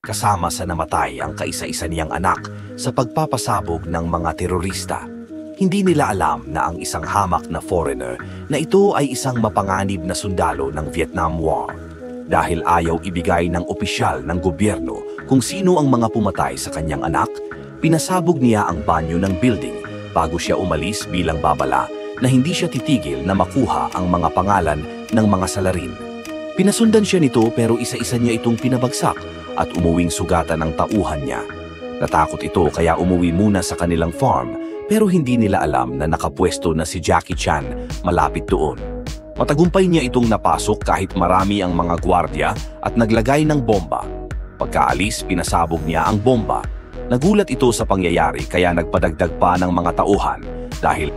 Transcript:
kasama sa namatay ang kaisa-isa niyang anak sa pagpapasabog ng mga terorista. Hindi nila alam na ang isang hamak na foreigner na ito ay isang mapanganib na sundalo ng Vietnam War. Dahil ayaw ibigay ng opisyal ng gobyerno kung sino ang mga pumatay sa kanyang anak, pinasabog niya ang banyo ng building bago siya umalis bilang babala na hindi siya titigil na makuha ang mga pangalan ng mga salarin. Pinasundan siya nito pero isa-isa niya itong pinabagsak at umuwing sugatan ang tauhan niya. Natakot ito kaya umuwi muna sa kanilang farm pero hindi nila alam na nakapwesto na si Jackie Chan malapit doon. Matagumpay niya itong napasok kahit marami ang mga gwardya at naglagay ng bomba. Pagkaalis, pinasabog niya ang bomba. Nagulat ito sa pangyayari kaya nagpadagdag pa ng mga tauhan dahil